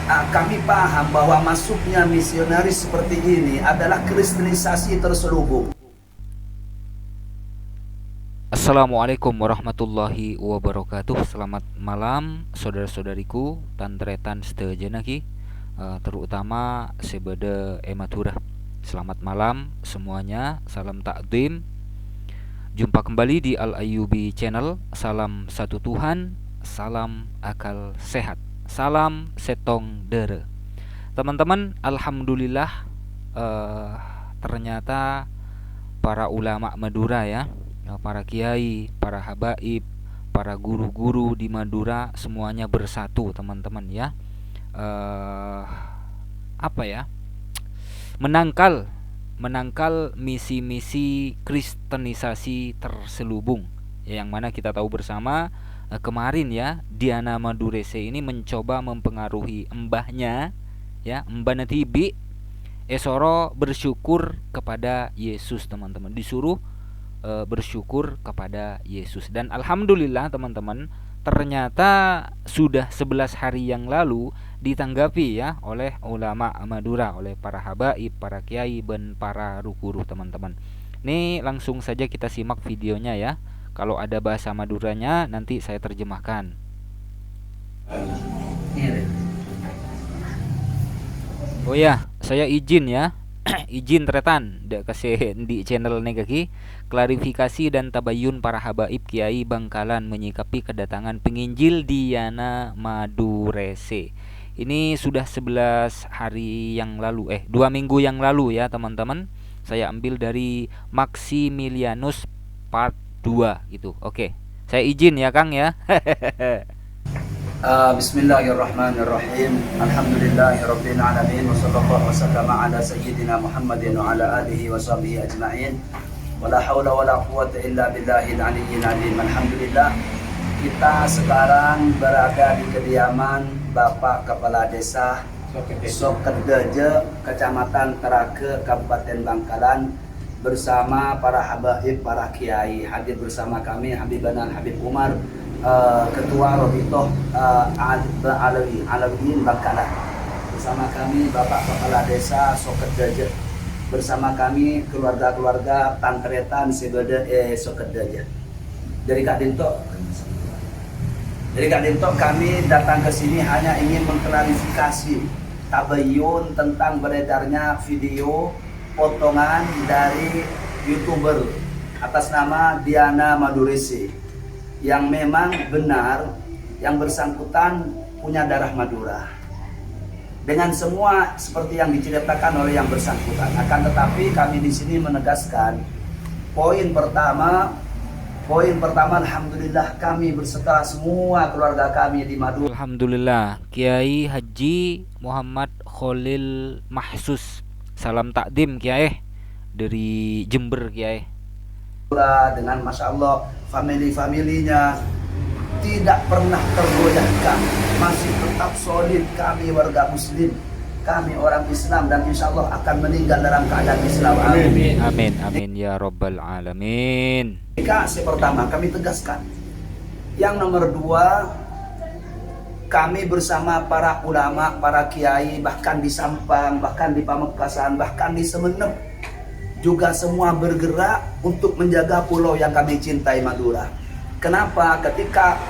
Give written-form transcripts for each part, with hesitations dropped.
kami paham bahwa masuknya misionaris seperti ini adalah kristenisasi terselubung. Assalamualaikum warahmatullahi wabarakatuh. Selamat malam saudara-saudariku tandretan setejenaki, terutama sebede ematura. Selamat malam semuanya, salam takdim. Jumpa kembali di Al Ayyubi Channel. Salam satu Tuhan, salam akal sehat, salam setong dere. Teman-teman, alhamdulillah, ternyata para ulama Madura ya, para kiai, para habaib, para guru-guru di Madura semuanya bersatu teman-teman ya. Menangkal misi-misi kristenisasi terselubung ya, yang mana kita tahu bersama kemarin ya, Diana Madurese ini mencoba mempengaruhi mbahnya ya, Mbah Natibi Esoro bersyukur kepada Yesus teman-teman, disuruh bersyukur kepada Yesus. Dan alhamdulillah teman-teman, ternyata sudah 11 hari yang lalu ditanggapi ya oleh ulama Madura, oleh para habaib, para kiai, dan para guru teman-teman. Nih langsung saja kita simak videonya ya. Kalau ada bahasa Maduranya nanti saya terjemahkan. Oh ya, saya izin ya. Izin tretan dek kasih di channel negaki klarifikasi dan tabayun para habaib kiai Bangkalan menyikapi kedatangan penginjil Diana Madurese. Ini sudah 11 hari yang lalu, 2 minggu yang lalu ya teman-teman. Saya ambil dari Maximilianus part 2 gitu. Oke, saya izin ya Kang ya. Bismillahirrahmanirrahim. Alhamdulillahirabbil alamin wa sallallahu wasallam ala sayyidina Muhammadin wa ala alihi wa sahbihi ajma'in. Wala haula wala quwwata illa billahil aliyyil azim. Alhamdulillah, kita sekarang berada di kediaman Bapak Kepala Desa Sokedeje, Kecamatan Terake, Kabupaten Bangkalan, bersama para habaib, para kiai. Hadir bersama kami Habibana Habib Umar, Ketua Robitoh Alawiyin Bangkalan. Bersama kami Bapak Kepala Desa Sokedeje. Bersama kami keluarga-keluarga Tantretan Sebede Sokedeje. Dari Kak Dinto kami datang ke sini hanya ingin mengklarifikasi tabayun tentang beredarnya video potongan dari YouTuber atas nama Diana Madurese, yang memang benar yang bersangkutan punya darah Madura dengan semua seperti yang diceritakan oleh yang bersangkutan. Akan tetapi kami di sini menegaskan poin pertama, alhamdulillah kami berserta semua keluarga kami di Madura. Alhamdulillah, Kiai Haji Muhammad Khalil Mahsus, salam takdim Kiai dari Jember Kiai. Dengan Masya Allah family-familinya tidak pernah tergoyahkan, masih tetap solid. Kami warga muslim, kami orang Islam, dan insya Allah akan meninggal dalam keadaan Islam. Amin. Amin, amin ya Rabbal Alamin. Kasih pertama kami tegaskan. Yang nomor dua, kami bersama para ulama, para kiai, bahkan di Sampang, bahkan di Pamekasan, bahkan di Semenep, juga semua bergerak untuk menjaga pulau yang kami cintai, Madura. Kenapa? Ketika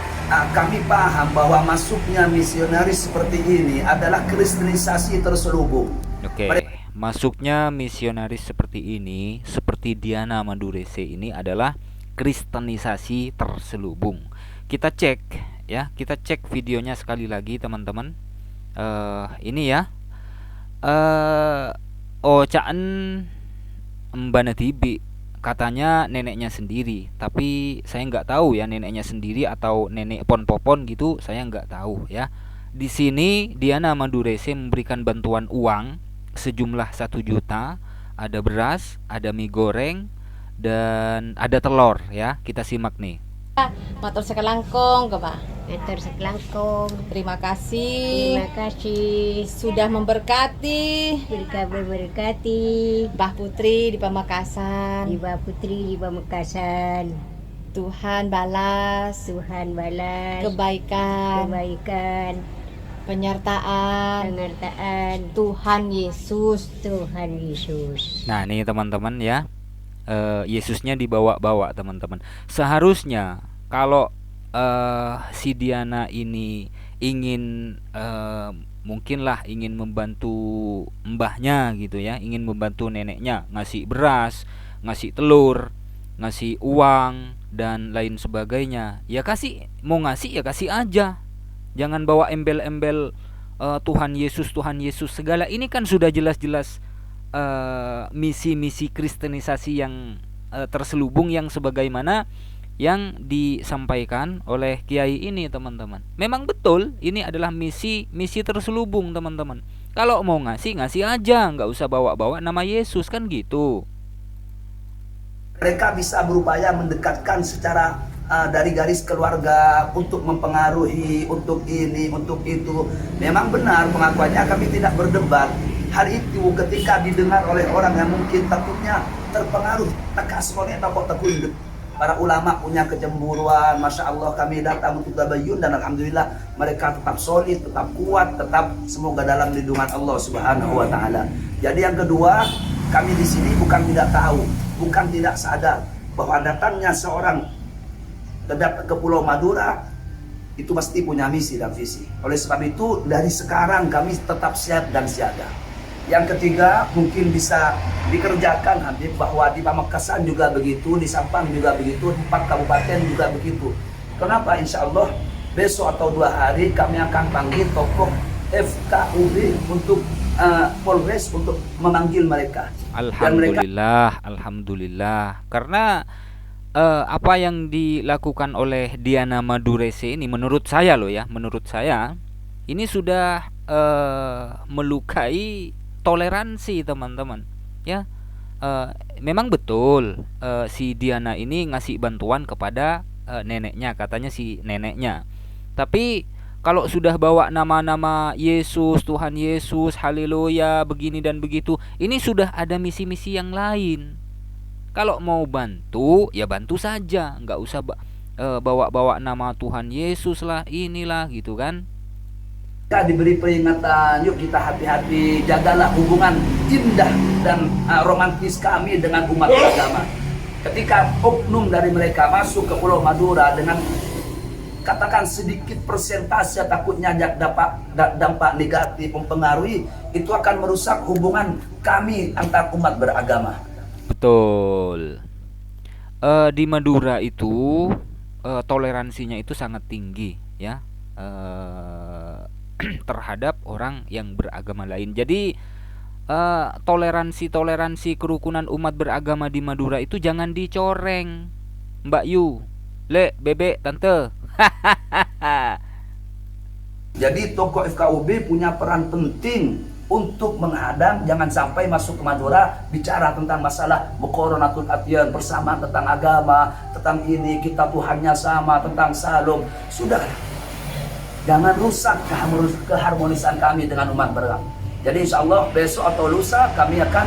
kami paham bahwa masuknya misionaris seperti ini adalah kristenisasi terselubung. Oke, masuknya misionaris seperti ini, seperti Diana Madurese ini adalah kristenisasi terselubung. Kita cek ya, kita cek videonya sekali lagi teman-teman. Ini ya, Caan Mbak Natibi katanya neneknya sendiri, tapi saya nggak tahu ya neneknya sendiri atau nenek pon-popon gitu, saya nggak tahu ya. Di sini Diana Madurese memberikan bantuan uang sejumlah 1 juta, ada beras, ada mie goreng, dan ada telur ya. Kita simak nih. Matur sekelangkong, Pak. Matur sekelangkong. Terima kasih. Terima kasih Sudah memberkati berkati Mbah Putri di Pamekasan. Ibu Putri di Pamekasan. Tuhan balas Tuhan balas kebaikan penyertaan pengertaan Tuhan Yesus. Tuhan Yesus. Nah, nih teman-teman ya. Yesusnya dibawa-bawa teman-teman. Seharusnya kalau si Diana ini ingin mungkinlah ingin membantu mbahnya gitu ya, ingin membantu neneknya, ngasih beras, ngasih telur, ngasih uang dan lain sebagainya. Ya kasih, mau ngasih ya kasih aja. Jangan bawa embel-embel Tuhan Yesus segala. Ini kan sudah jelas-jelas misi-misi kristenisasi yang terselubung yang sebagaimana yang disampaikan oleh kiai ini teman-teman. Memang betul ini adalah misi terselubung teman-teman. Kalau mau ngasih aja, nggak usah bawa-bawa nama Yesus kan gitu. Mereka bisa berupaya mendekatkan secara dari garis keluarga untuk mempengaruhi, untuk ini, untuk itu. Memang benar pengakuannya, kami tidak berdebat. Hal itu ketika didengar oleh orang yang mungkin takutnya terpengaruh, takasmolnya takut terkunduk. Para ulama punya kecemburuan, Masya Allah kami datang untuk tabayyun dan Alhamdulillah mereka tetap solid, tetap kuat, tetap semoga dalam lindungan Allah Subhanahu wa Ta'ala. Jadi yang kedua, kami di sini bukan tidak tahu, bukan tidak sadar bahwa datangnya seorang ke Pulau Madura itu pasti punya misi dan visi. Oleh sebab itu dari sekarang kami tetap siap dan siaga. Yang ketiga mungkin bisa dikerjakan Habib, bahwa di Pamekasan juga begitu, di Sampang juga begitu, 4 kabupaten juga begitu. Kenapa? Insya Allah besok atau 2 hari kami akan panggil tokoh FKUB untuk Polres untuk memanggil mereka. Alhamdulillah. Karena apa yang dilakukan oleh Diana Madurese ini menurut saya ini sudah melukai toleransi teman-teman ya. Memang betul si Diana ini ngasih bantuan kepada neneknya, katanya si neneknya. Tapi kalau sudah bawa nama-nama Yesus, Tuhan Yesus, haleluya, begini dan begitu, ini sudah ada misi-misi yang lain. Kalau mau bantu ya bantu saja, nggak usah bawa-bawa nama Tuhan Yesus lah, inilah gitu kan. Kita diberi peringatan, yuk kita hati-hati, jagalah hubungan indah dan romantis kami dengan umat beragama. Ketika oknum dari mereka masuk ke Pulau Madura dengan katakan sedikit persentase takutnya dampak negatif mempengaruhi, itu akan merusak hubungan kami antar umat beragama. Betul. Di Madura itu toleransinya itu sangat tinggi ya. Terhadap orang yang beragama lain. Jadi toleransi kerukunan umat beragama di Madura itu jangan dicoreng, Mbak Yu, Le, Bebe, Tante. Jadi tokoh FKUB punya peran penting untuk menghadang, jangan sampai masuk ke Madura bicara tentang masalah muqaranatul adyan, bersama tentang agama, tentang ini kita Tuhannya sama, tentang salum. Sudah, jangan rusak keharmonisan kami dengan umat beragama. Jadi insya Allah besok atau lusa kami akan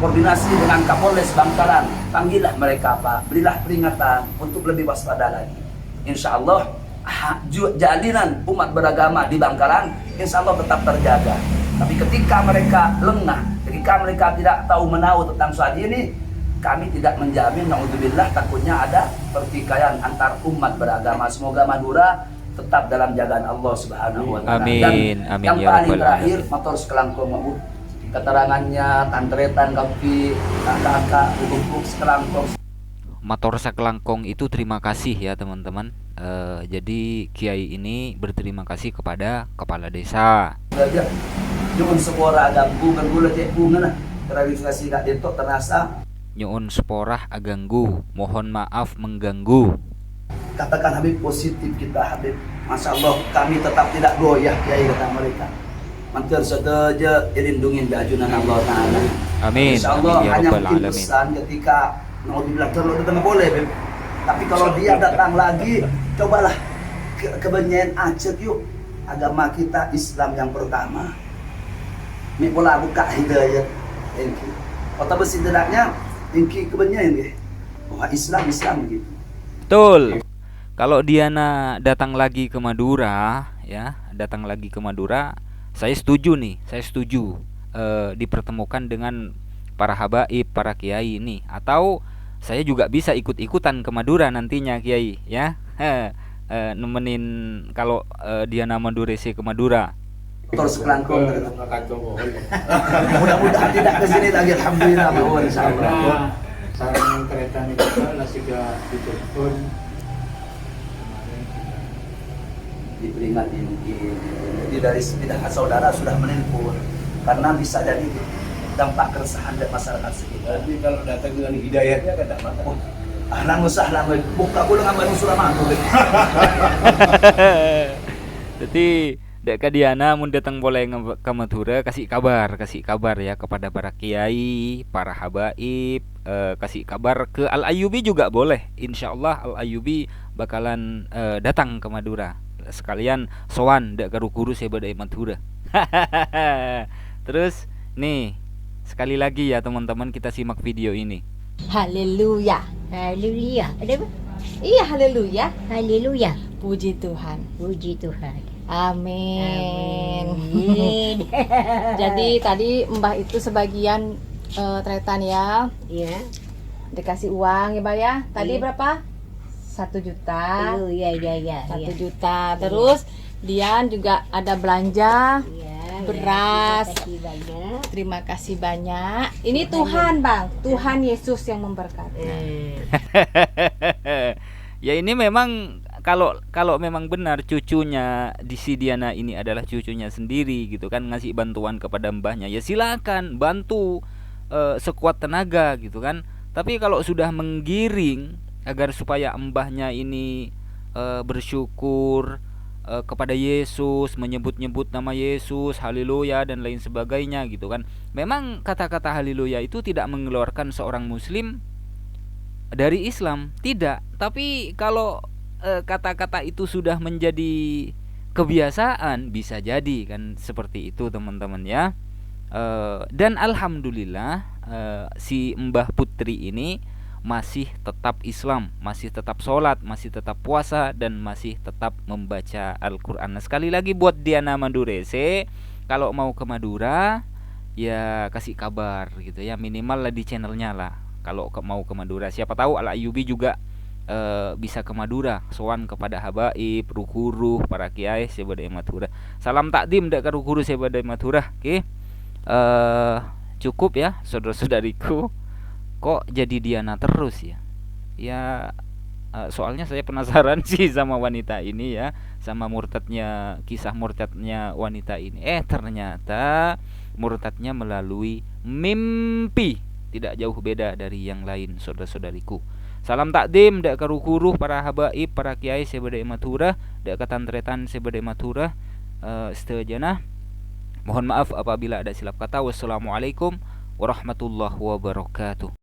koordinasi dengan Kapolres Bangkalan. Panggillah mereka Pak, berilah peringatan untuk lebih waspada lagi. Insya Allah jalinan umat beragama di Bangkalan insya Allah tetap terjaga. Tapi ketika mereka lengah, ketika mereka tidak tahu menahu tentang soal ini, kami tidak menjamin, naudzubillah, takutnya ada pertikaian antar umat beragama. Semoga Madura tetap dalam jagaan Allah Subhanahu wa Ta'ala. Amin. Dan Amin yang ya paling Rabbal terakhir, Alamin. motor sekelangkong mabu. Keterangannya, tantretan kaki, kakak, bubuk sekelangkong. Motor sekelangkong itu terima kasih ya teman-teman. Jadi Kiai ini berterima kasih kepada kepala desa. Belajar, jangan sepora ganggu cek bunga nah. Terrealisasi gak detok terasa. Nyuun sporah aganggu, mohon maaf mengganggu. Katakan Habib, positif kita Habib. Masya Allah kami tetap tidak goyah Kiai kata mereka. Mantir saja dilindungi ajunan Allah Ta'ala. Amin. Insya Allah Amin ya hanya Rabbal mungkin Alamin. pesan ketika mau dibilang terlalu datang boleh Beb. Tapi kalau dia datang lagi, cobalah kebenyain Aceh yuk. Agama kita Islam yang pertama. Ini pola buka hidayat. Kota besi dedaknya, tinggi kebenyain ya. Wah Islam gitu. Betul. Kalau Diana datang lagi ke Madura ya, datang lagi ke Madura, saya setuju dipertemukan dengan para habaib, para kiai ini, atau saya juga bisa ikut-ikutan ke Madura nantinya Kiai ya. Nemenin kalau Diana Madurese ke Madura. Motor sekelangkung. Mudah-mudahan tidak ke sini lagi, alhamdulillah bahwa insyaallah. Sarang kereta ini juga sudah ditelepon. Diperingati mungkin. Jadi dari sepihak saudara sudah menelpon karena bisa jadi dampak keresahan dari masyarakat sekitar. Tapi kalau datang dengan hidayahnya kan tidak masalah. Ahlan wa sahlan, buka kulo nga Bandung Suramadu. Jadi dek Diana mun datang boleh ke Madura, kasih kabar ya kepada para kiai, para habaib, kasih kabar ke Al Ayyubi juga boleh. Insyaallah Al Ayyubi bakalan datang ke Madura. Sekalian sowan dek guru-guru saya badai Madura. Terus nih sekali lagi ya teman-teman, kita simak video ini. Haleluya. Haleluya. Ada apa? Iya, haleluya. Haleluya. Puji Tuhan. Puji Tuhan. Amin. Amin. Jadi tadi Mbah itu sebagian tretan ya, Ya. dikasih uang ya Mbak ya. Tadi Iya. berapa? 1 juta. Oh, ya. 1 juta. Terus Dian juga ada belanja. Ya. Beras. Terima kasih banyak. Terima kasih banyak. Ini Tuhan Bang, Tuhan Yesus yang memberkati. Ya ini memang kalau memang benar cucunya di si Diana ini adalah cucunya sendiri gitu kan, ngasih bantuan kepada mbahnya, ya silakan bantu sekuat tenaga gitu kan. Tapi kalau sudah menggiring agar supaya mbahnya ini bersyukur kepada Yesus, menyebut-nyebut nama Yesus, haleluya dan lain sebagainya gitu kan. Memang kata-kata haleluya itu tidak mengeluarkan seorang muslim dari Islam, tidak. Tapi kalau kata-kata itu sudah menjadi kebiasaan, bisa jadi kan seperti itu teman-teman ya. Dan alhamdulillah si Mbah Putri ini masih tetap Islam, masih tetap sholat, masih tetap puasa, dan masih tetap membaca Al-Quran. Nah, sekali lagi buat Diana Madurese, kalau mau ke Madura ya kasih kabar gitu ya, minimal lah di channelnya lah. Kalau mau ke Madura, siapa tahu Al Ayyubi juga bisa ke Madura, sowan kepada habaib, rukuruh, para kiai sebadai Madura. Salam takdim dak ke rukuruh sebadai Madura. Oke. Cukup ya saudara-saudariku. Kok jadi Diana terus ya? Ya soalnya saya penasaran sih sama wanita ini ya, sama kisah murtadnya wanita ini. Ternyata murtadnya melalui mimpi, tidak jauh beda dari yang lain saudara-saudariku. Salam takdim dak karukuruh para habaib, para kiai sebadai Madura, dak katantretan sebadai Madura. Setejana mohon maaf apabila ada silap kata. Wassalamualaikum warahmatullahi wabarakatuh.